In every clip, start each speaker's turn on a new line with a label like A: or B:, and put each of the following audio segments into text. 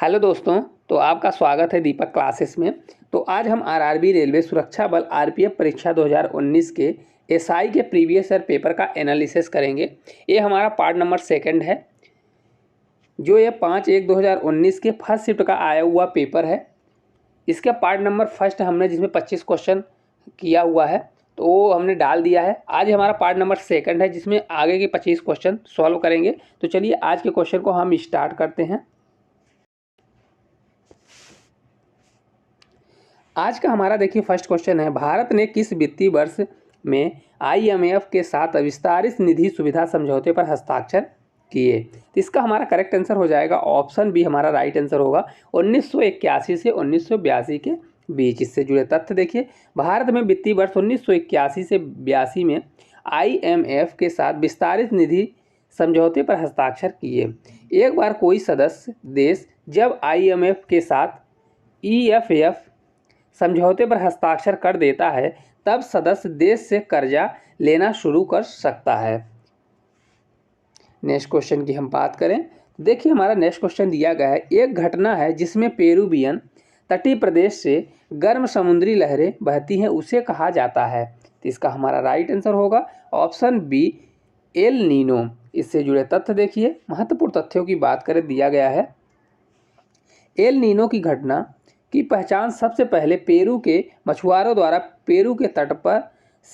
A: Hello दोस्तों, तो आपका स्वागत है दीपक क्लासेस में। तो आज हम आरआरबी रेलवे सुरक्षा बल आरपीएफ परीक्षा 2019 के एसआई के प्रीवियस ईयर पेपर का एनालिसिस करेंगे। ये हमारा पार्ट नंबर 2 है, जो ये 5/1/2019 के फर्स्ट शिफ्ट का आया हुआ पेपर है। इसका पार्ट नंबर 1 हमने जिसमें 25 क्वेश्चन किया हुआ है, तो वो हमने डाल दिया है। आज हमारा पार्ट नंबर 2 है, जिसमें आगे के 25 क्वेश्चन सॉल्व करेंगे। तो चलिए आज के क्वेश्चन को हम स्टार्ट करते हैं। आज का हमारा देखिए फर्स्ट क्वेश्चन है, भारत ने किस वित्तीय वर्ष में आईएमएफ के साथ विस्तारित निधि सुविधा समझौते पर हस्ताक्षर किए? तो इसका हमारा करेक्ट आंसर हो जाएगा ऑप्शन बी, हमारा राइट आंसर होगा 1981 से 1982 के बीच। इससे जुड़े तथ्य देखिए, भारत में वित्तीय वर्ष 1981 से 82 में आईएमएफ के साथ विस्तारित निधि समझौते पर हस्ताक्षर किए। एक बार कोई सदस्य देश जब आईएमएफ के साथ ईएफएफ समझौते पर हस्ताक्षर कर देता है, तब सदस्य देश से कर्जा लेना शुरू कर सकता है। नेक्स्ट क्वेश्चन की हम बात करें, देखिए हमारा नेक्स्ट क्वेश्चन दिया गया है, एक घटना है जिसमें पेरुवियन तटीय प्रदेश से गर्म समुद्री लहरें बहती हैं, उसे कहा जाता है। तो इसका हमारा राइट आंसर होगा ऑप्शन बी, एल नीनो। इससे जुड़े तथ्य देखिए, महत्वपूर्ण तथ्यों की बात करें, दिया गया है एल नीनो की घटना की पहचान सबसे पहले पेरू के मछुआरों द्वारा पेरू के तट पर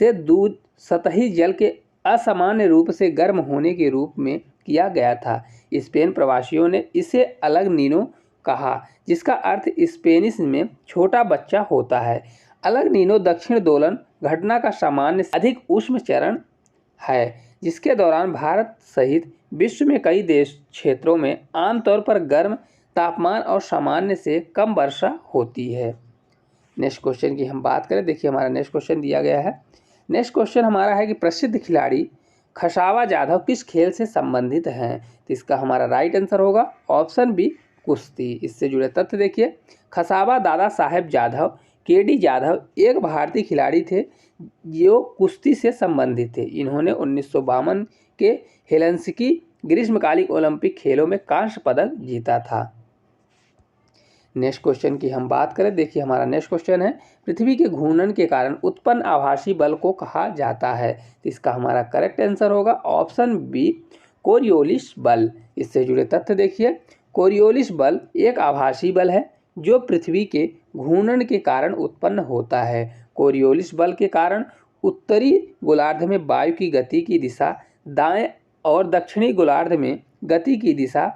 A: से दूर सतही जल के असामान्य रूप से गर्म होने के रूप में किया गया था। स्पेन प्रवासियों ने इसे अलग नीनो कहा, जिसका अर्थ स्पेनिश में छोटा बच्चा होता है। अलग नीनो दक्षिण दोलन घटना का सामान्य अधिक उष्ण चरण है, जिसके दौरान भारत सहित विश्व में कई देश क्षेत्रों में आमतौर पर गर्म तापमान और सामान्य से कम वर्षा होती है। नेक्स्ट क्वेश्चन की हम बात करें, देखिए हमारा नेक्स्ट क्वेश्चन दिया गया है। नेक्स्ट क्वेश्चन हमारा है कि प्रसिद्ध खिलाड़ी खसावा जाधव किस खेल से संबंधित हैं? तो इसका हमारा राइट आंसर होगा ऑप्शन बी, कुश्ती। इससे जुड़े तथ्य देखिए, खसावा दादा साहेब जाधव केडी जाधव एक भारतीय खिलाड़ी थे जो कुश्ती से संबंधित थे। इन्होंने 1952 के हेलसिंकी ग्रीष्मकालिक ओलंपिक खेलों में कांस्य पदक जीता था। नेक्स्ट क्वेश्चन की हम बात करें, देखिए हमारा नेक्स्ट क्वेश्चन है, पृथ्वी के घूर्णन के कारण उत्पन्न आभासी बल को कहा जाता है? तो इसका हमारा करेक्ट आंसर होगा ऑप्शन बी, कोरियोलिस बल। इससे जुड़े तथ्य देखिए, कोरियोलिस बल एक आभासी बल है जो पृथ्वी के घूर्णन के कारण उत्पन्न होता है। कोरियोलिस बल के कारण उत्तरी गोलार्ध में वायु की गति की दिशा दाएं और दक्षिणी गोलार्ध में गति की दिशा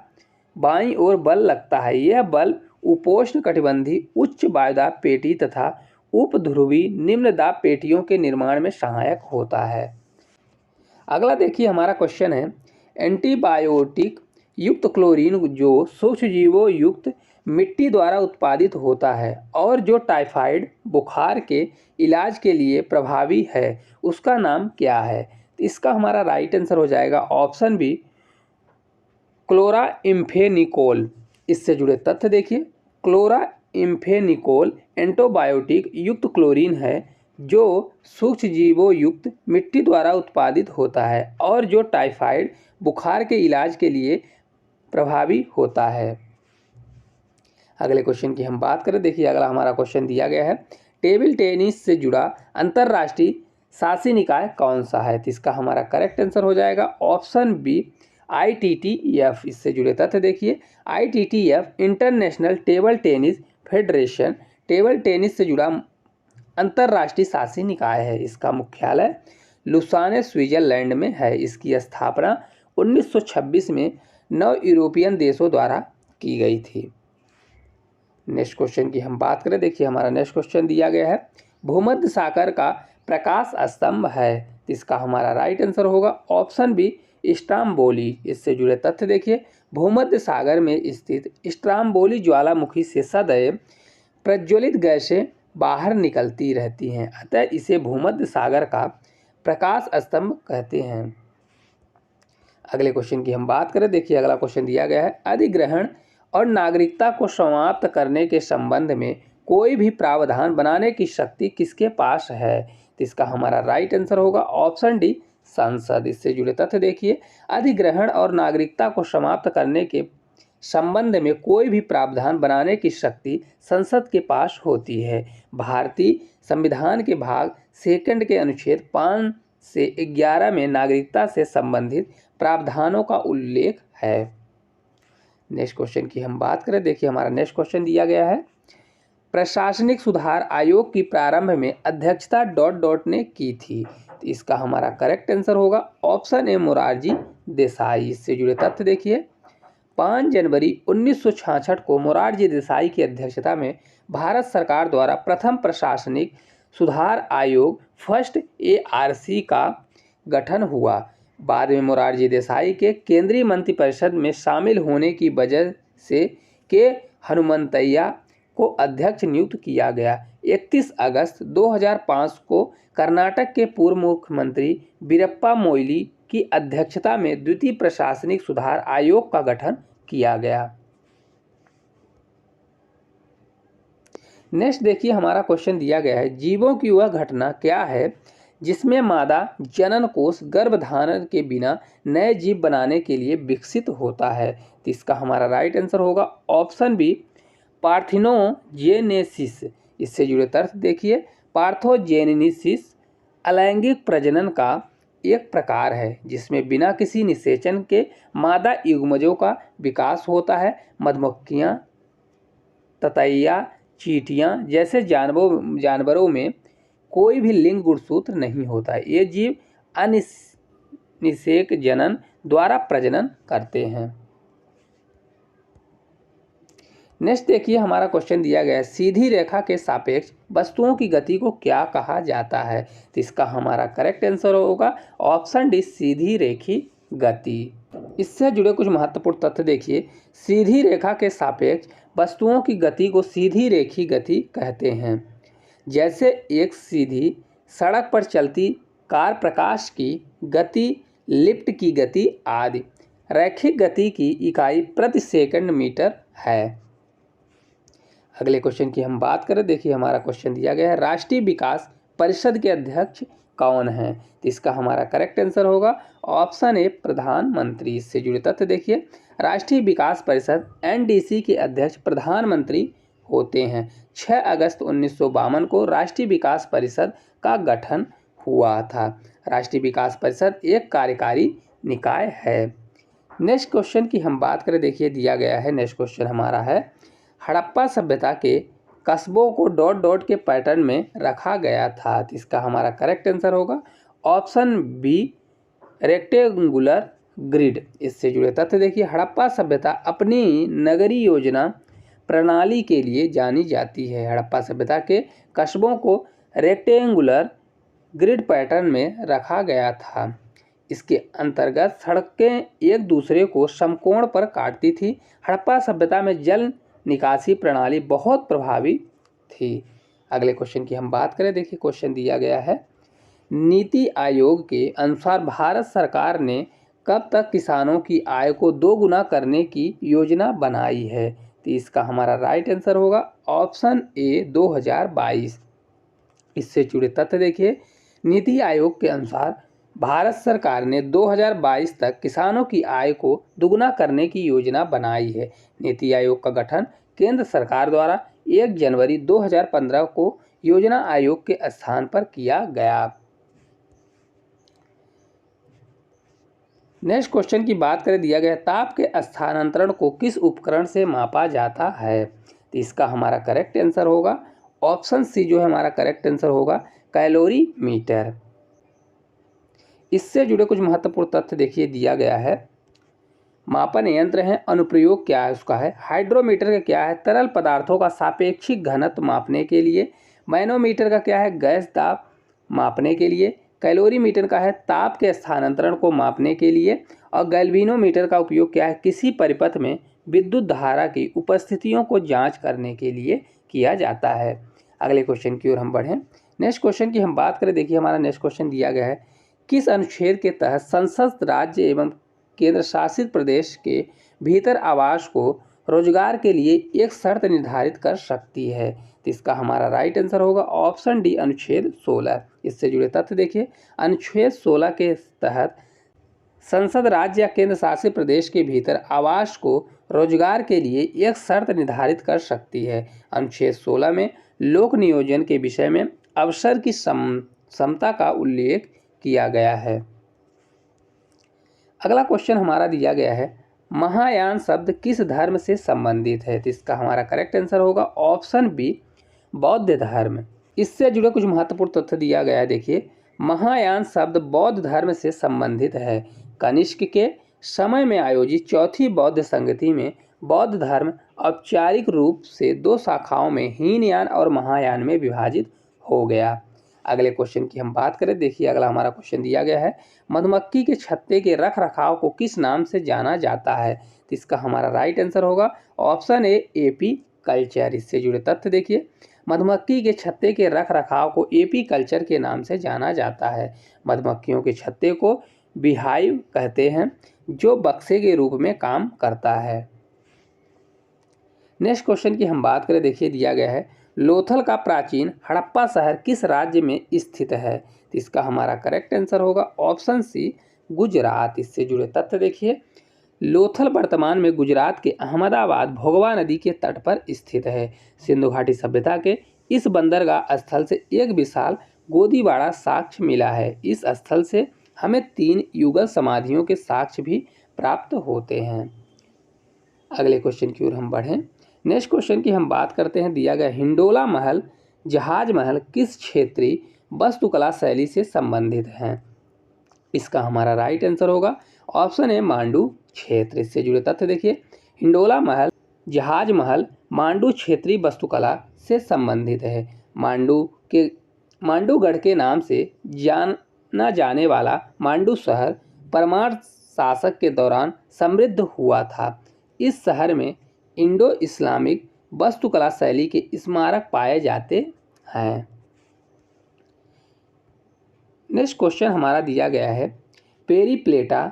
A: बाईं ओर बल लगता है। यह बल उपोष्ण कटिबंधीय उच्च वायुदाब पेटी तथा उपध्रुवी निम्न दाब पेटियों के निर्माण में सहायक होता है। अगला देखिए हमारा क्वेश्चन है, एंटीबायोटिक युक्त क्लोरीन जो सूक्ष्मजीवों युक्त मिट्टी द्वारा उत्पादित होता है और जो टाइफाइड बुखार के इलाज के लिए प्रभावी है, उसका नाम क्या है? इसका हमारा राइट आंसर हो जाएगा ऑप्शन बी, क्लोराइम्फेनिकोल। इससे जुड़े तथ्य देखिए, क्लोराइम्फेनिकोल एंटीबायोटिक युक्त क्लोरीन है जो सूक्ष्मजीवों युक्त मिट्टी द्वारा उत्पादित होता है और जो टाइफाइड बुखार के इलाज के लिए प्रभावी होता है। अगले क्वेश्चन की हम बात करें, देखिए अगला हमारा क्वेश्चन दिया गया है, टेबल टेनिस से जुड़ा अंतर्राष्ट्रीय शासी निकाय कौन सा है? तो इसका हमारा करेक्ट आंसर हो जाएगा ऑप्शन बी, ITTF। इससे जुड़े तथ्य देखिए, ITTF international table tennis federation table tennis से जुड़ा अंतर्राष्ट्रीय शासी निकाय है। इसका मुख्यालय लुसाने स्विट्जरलैंड में है। इसकी स्थापना 1926 में 9 यूरोपियन देशों द्वारा की गई थी। नेक्स्ट क्वेश्चन की हम बात करें, देखिए हमारा नेक्स्ट क्वेश्चन दिया गया है, भूमध्य सागर का प्रकाश स्तंभ है। तो इसका हमारा राइट आंसर होगा ऑप्शन बी, स्ट्राम्बोली। इससे जुड़े तथ्य देखिए, भूमध्य सागर में स्थित स्ट्राम्बोली ज्वालामुखी से सदैव प्रज्वलित गैसें बाहर निकलती रहती हैं, अतः इसे भूमध्य सागर का प्रकाश स्तंभ कहते हैं। अगले क्वेश्चन की हम बात करें, देखिए अगला क्वेश्चन दिया गया है, अधिग्रहण और नागरिकता को समाप्त करने के संबंध में कोई भी प्रावधान बनाने की शक्ति किसके पास है? तो इसका हमारा राइट आंसर होगा ऑप्शन डी, संसद। इससे जुड़े तथ्य देखिए, अधिग्रहण और नागरिकता को समाप्त करने के संबंध में कोई भी प्रावधान बनाने की शक्ति संसद के पास होती है। भारतीय संविधान के भाग सेकंड के अनुच्छेद 5 से 11 में नागरिकता से संबंधित प्रावधानों का उल्लेख है। नेक्स्ट क्वेश्चन की हम बात करें, देखिए हमारा नेक्स्ट क्वेश्चन दिया गया है, प्रशासनिक सुधार आयोग की प्रारंभ में अध्यक्षता डॉट डॉट ने की थी। तो इसका हमारा करेक्ट आंसर होगा ऑप्शन ए मोरारजी देसाई। इससे जुड़े तथ्य देखिए, 5 जनवरी 1966 को मोरारजी देसाई की अध्यक्षता में भारत सरकार द्वारा प्रथम प्रशासनिक सुधार आयोग फर्स्ट ARC का गठन हुआ। बाद में मोरारजी देसाई के केंद्रीय मंत्रिपरिषद में शामिल होने की वजह से के हनुमंतैया को अध्यक्ष नियुक्त किया गया। 31 अगस्त 2005 को कर्नाटक के पूर्व मुख्यमंत्री वीरप्पा मोइली की अध्यक्षता में द्वितीय प्रशासनिक सुधार आयोग का गठन किया गया। नेक्स्ट देखिए हमारा क्वेश्चन दिया गया है, जीवों की वह घटना क्या है जिसमें मादा जनन कोष गर्भधारण के बिना नए जीव बनाने के लिए विकसित होता है। तो इसका हमारा राइट आंसर होगा ऑप्शन बी पार्थेनोजेनेसिस। इससे जुड़े तर्क देखिए, पार्थोजेनेसिस अलैंगिक प्रजनन का एक प्रकार है जिसमें बिना किसी निषेचन के मादा युग्मजों का विकास होता है। मधुमक्खियाँ, ततैया, चींटियाँ जैसे जानवरों में कोई भी लिंग गुणसूत्र नहीं होता है। ये जीव अनिषेक जनन द्वारा प्रजनन करते हैं। नेक्स्ट देखिए हमारा क्वेश्चन दिया गया है, सीधी रेखा के सापेक्ष वस्तुओं की गति को क्या कहा जाता है। तो इसका हमारा करेक्ट आंसर होगा ऑप्शन डी सीधी रेखी गति। इससे जुड़े कुछ महत्वपूर्ण तथ्य देखिए, सीधी रेखा के सापेक्ष वस्तुओं की गति को सीधी रेखी गति कहते हैं। जैसे एक सीधी सड़क पर चलती कार प्रकाश की गति, लिफ्ट की गति आदि। रैखिक गति की इकाई प्रति सेकंड मीटर है। अगले क्वेश्चन की हम बात करें, देखिए हमारा क्वेश्चन दिया गया है, राष्ट्रीय विकास परिषद के अध्यक्ष कौन हैं। तो इसका हमारा करेक्ट आंसर होगा ऑप्शन ए प्रधानमंत्री। इससे जुड़े तथ्य देखिए, राष्ट्रीय विकास परिषद NDC के अध्यक्ष प्रधानमंत्री होते हैं। 6 अगस्त 1952 को राष्ट्रीय विकास परिषद का गठन हुआ था। राष्ट्रीय विकास परिषद एक कार्यकारी निकाय है। नेक्स्ट क्वेश्चन की हम बात करें, देखिए दिया गया है, नेक्स्ट क्वेश्चन हमारा है, हड़प्पा सभ्यता के कस्बों को डॉट डॉट के पैटर्न में रखा गया था। तो इसका हमारा करेक्ट आंसर होगा ऑप्शन बी रेक्टेंगुलर ग्रिड। इससे जुड़े तथ्य देखिए, हड़प्पा सभ्यता अपनी नगरीय योजना प्रणाली के लिए जानी जाती है। हड़प्पा सभ्यता के कस्बों को रेक्टेंगुलर ग्रिड पैटर्न में रखा गया था। इसके अंतर्गत सड़कें एक दूसरे को समकोण पर काटती थी। हड़प्पा सभ्यता में जल निकासी प्रणाली बहुत प्रभावी थी। अगले क्वेश्चन की हम बात करें, देखिए क्वेश्चन दिया गया है, नीति आयोग के अनुसार भारत सरकार ने कब तक किसानों की आय को 2 गुना करने की योजना बनाई है। तो इसका हमारा राइट आंसर होगा ऑप्शन ए 2022। इससे जुड़े तथ्य देखिए, नीति आयोग के अनुसार भारत सरकार ने 2022 तक किसानों की आय को दुगुना करने की योजना बनाई है। नीति आयोग का गठन केंद्र सरकार द्वारा 1 जनवरी 2015 को योजना आयोग के स्थान पर किया गया। नेक्स्ट क्वेश्चन की बात करें, दिया गया, ताप के स्थानांतरण को किस उपकरण से मापा जाता है। तो इसका हमारा करेक्ट आंसर होगा ऑप्शन सी, जो है हमारा करेक्ट आंसर होगा कैलोरीमीटर। इससे जुड़े कुछ महत्वपूर्ण तथ्य देखिए दिया गया है, मापन यंत्र है, अनुप्रयोग क्या है उसका है, हाइड्रोमीटर का क्या है, तरल पदार्थों का सापेक्षिक घनत्व मापने के लिए, मैनोमीटर का क्या है, गैस दाब मापने के लिए, कैलोरीमीटर का है ताप के स्थानांतरण को मापने के लिए, और गैल्वेनोमीटर का उपयोग क्या है, किसी परिपथ में विद्युत धारा की उपस्थितियों को जांच करने के लिए किया जाता है। अगले क्वेश्चन की ओर हम बढ़ें। नेक्स्ट क्वेश्चन की हम बात करें, देखिए हमारा नेक्स्ट क्वेश्चन दिया गया है, किस अनुच्छेद के तहत संसद राज्य एवं केंद्र शासित प्रदेश के भीतर आवास को रोजगार के लिए एक शर्त निर्धारित कर सकती है। तो इसका हमारा राइट आंसर होगा ऑप्शन डी अनुच्छेद 16। इससे जुड़े तथ्य देखिए, अनुच्छेद 16 के तहत संसद राज्य या केंद्र शासित प्रदेश के भीतर आवास को रोजगार के लिए एक शर्त निर्धारित कर सकती है। अनुच्छेद 16 में लोक नियोजन के विषय में अवसर की समता का उल्लेख किया गया है। अगला क्वेश्चन हमारा दिया गया है, महायान शब्द किस धर्म से संबंधित है? तो इसका हमारा करेक्ट आंसर होगा ऑप्शन बी, बौद्ध धर्म। इससे जुड़े कुछ महत्वपूर्ण तथ्य दिया गया है। देखिए, महायान शब्द बौद्ध धर्म से संबंधित है। कनिष्क के समय में आयोजित चौथी बौद्ध संगति में बौद्ध धर्म औपचारिक रूप से दो शाखाओं में हीनयान और महायान में विभाजित हो गया। अगले क्वेश्चन की हम बात करें। देखिए, अगला हमारा क्वेश्चन दिया गया है, मधुमक्खी के छत्ते के रख रखाव को किस नाम से जाना जाता है? तो इसका हमारा राइट आंसर होगा ऑप्शन ए, एपी कल्चर। इससे जुड़े तथ्य देखिए, मधुमक्खी के छत्ते के रख रखाव को एपी कल्चर के नाम से जाना जाता है। मधुमक्खियों के छत्ते को बीहाइव कहते हैं, जो बक्से के रूप में काम करता है। नेक्स्ट क्वेश्चन की हम बात करें। देखिए, दिया गया है, लोथल का प्राचीन हड़प्पा शहर किस राज्य में स्थित है? तो इसका हमारा करेक्ट आंसर होगा ऑप्शन सी, गुजरात। इससे जुड़े तथ्य देखिए, लोथल वर्तमान में गुजरात के अहमदाबाद भोगवा नदी के तट पर स्थित है। सिंधु घाटी सभ्यता के इस बंदरगाह स्थल से एक विशाल गोदीबाड़ा साक्ष्य मिला है। इस स्थल से हमें 3 युगल समाधियों के साक्ष्य भी प्राप्त होते हैं। अगले क्वेश्चन की ओर हम बढ़ें। नेक्स्ट क्वेश्चन की हम बात करते हैं। दिया गया, हिंडोला महल जहाज महल किस क्षेत्रीय वास्तुकला शैली से संबंधित हैं? इसका हमारा राइट आंसर होगा ऑप्शन ए, मांडू क्षेत्र। इससे जुड़े तथ्य देखिए, हिंडोला महल जहाज महल मांडू क्षेत्रीय वास्तुकला से संबंधित है। मांडूगढ़ के नाम से जाना जाने वाला मांडू शहर परमार शासक के दौरान समृद्ध हुआ था। इस शहर में इंडो इस्लामिक वास्तुकला शैली के स्मारक पाए जाते हैं। नेक्स्ट क्वेश्चन हमारा दिया गया है, पेरीप्लेटा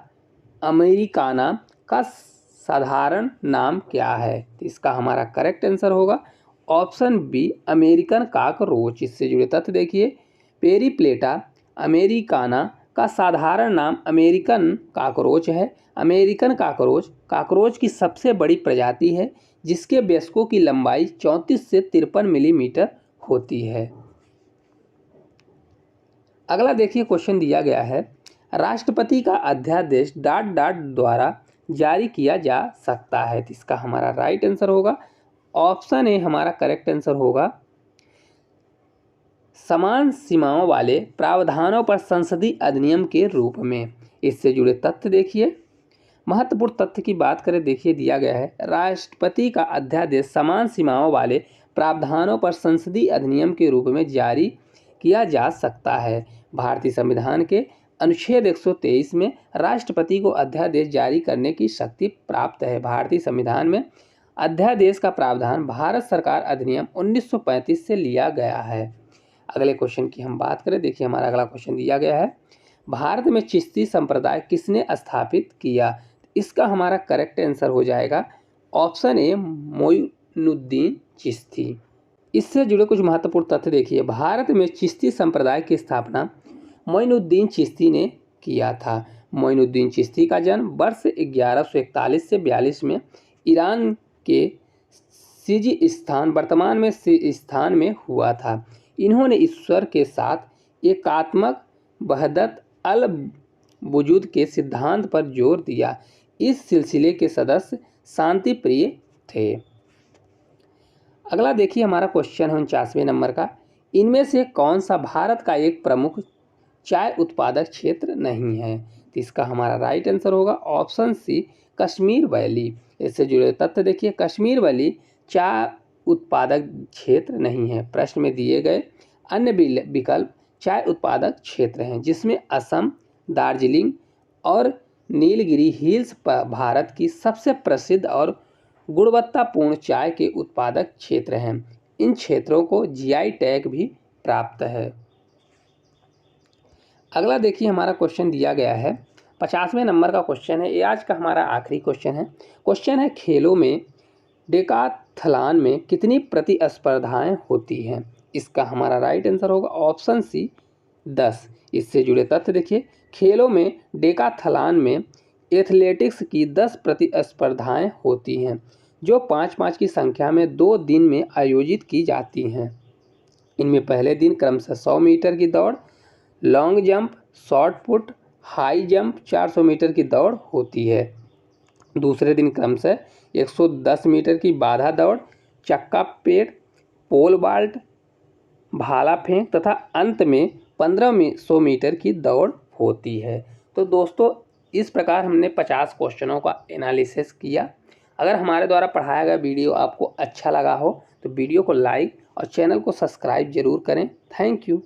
A: अमेरिकाना का साधारण नाम क्या है? तो इसका हमारा करेक्ट आंसर होगा ऑप्शन बी, अमेरिकन काकरोच। इससे जुड़े तथ्य देखिए, पेरीप्लेटा अमेरिकाना का साधारण नाम अमेरिकन काकरोच है। अमेरिकन काकरोच की सबसे बड़ी प्रजाति है, जिसके वयस्कों की लंबाई 34 से 53 मिलीमीटर होती है। अगला देखिए, क्वेश्चन दिया गया है, राष्ट्रपति का अध्यादेश ... द्वारा जारी किया जा सकता है। तो इसका हमारा राइट आंसर होगा ऑप्शन ए, हमारा करेक्ट आंसर होगा समान सीमाओं वाले प्रावधानों पर संसदीय अधिनियम के रूप में। इससे जुड़े तथ्य देखिए, महत्वपूर्ण तथ्य की बात करें। देखिए, दिया गया है, राष्ट्रपति का अध्यादेश समान सीमाओं वाले प्रावधानों पर संसदीय अधिनियम के रूप में जारी किया जा सकता है। भारतीय संविधान के अनुच्छेद 123 में राष्ट्रपति को अध्यादेश जारी करने की शक्ति प्राप्त है। भारतीय संविधान में अध्यादेश का प्रावधान भारत सरकार अधिनियम 1935 से लिया गया है। अगले क्वेश्चन की हम बात करें। देखिए, हमारा अगला क्वेश्चन दिया गया है, भारत में चिश्ती संप्रदाय किसने स्थापित किया? इसका हमारा करेक्ट आंसर हो जाएगा ऑप्शन ए, मोइनुद्दीन चिश्ती। इससे जुड़े कुछ महत्वपूर्ण तथ्य देखिए, भारत में चिश्ती संप्रदाय की स्थापना मोइनुद्दीन चिश्ती ने किया था। मोइनुद्दीन चिश्ती का जन्म वर्ष 1141 से 42 में ईरान के सिजिस्तान, वर्तमान में सिजिस्तान में हुआ था। इन्होंने ईश्वर के साथ एकात्मक वहदत अल वजूद के सिद्धांत पर जोर दिया। इस सिलसिले के सदस्य शांति प्रिय थे। अगला देखिए, हमारा क्वेश्चन है 49वें नंबर का, इनमें से कौन सा भारत का एक प्रमुख चाय उत्पादक क्षेत्र नहीं है? तो इसका हमारा राइट आंसर होगा ऑप्शन सी, कश्मीर वैली। इससे जुड़े तथ्य देखिए, कश्मीर वैली चाय उत्पादक क्षेत्र नहीं है। प्रश्न में दिए गए अन्य विकल्प चाय उत्पादक क्षेत्र हैं, जिसमें असम, दार्जिलिंग और नीलगिरी हिल्स पर भारत की सबसे प्रसिद्ध और गुणवत्तापूर्ण चाय के उत्पादक क्षेत्र हैं। इन क्षेत्रों को जीआई टैग भी प्राप्त है। अगला देखिए, हमारा क्वेश्चन दिया गया है 50वें नंबर का क्वेश्चन है। ये आज का हमारा आखिरी क्वेश्चन है। क्वेश्चन है, खेलों में डेकाथलॉन में कितनी प्रतिस्पर्धाएं होती हैं? इसका हमारा राइट आंसर होगा ऑप्शन सी, 10। इससे जुड़े तथ्य देखिए, खेलों में डेकाथलॉन में एथलेटिक्स की 10 प्रतिस्पर्धाएं होती हैं जो 5-5 की संख्या में 2 दिन में आयोजित की जाती हैं। इनमें पहले दिन क्रमशः 100 मीटर की दौड़, long jump, shot put, high jump 400 metre की दौड़ होती है। दूसरे दिन क्रमशः 110 मीटर की बाधा दौड़, चक्का पेड़, पोल वाल्ट, भाला फेंक तथा अंत में 1500 मीटर की दौड़ होती है। तो दोस्तों, इस प्रकार हमने 50 क्वेश्चनों का एनालिसिस किया। अगर हमारे द्वारा पढ़ाया गया वीडियो आपको अच्छा लगा हो तो वीडियो को लाइक और चैनल को सब्सक्राइब जरूर करें। Thank you.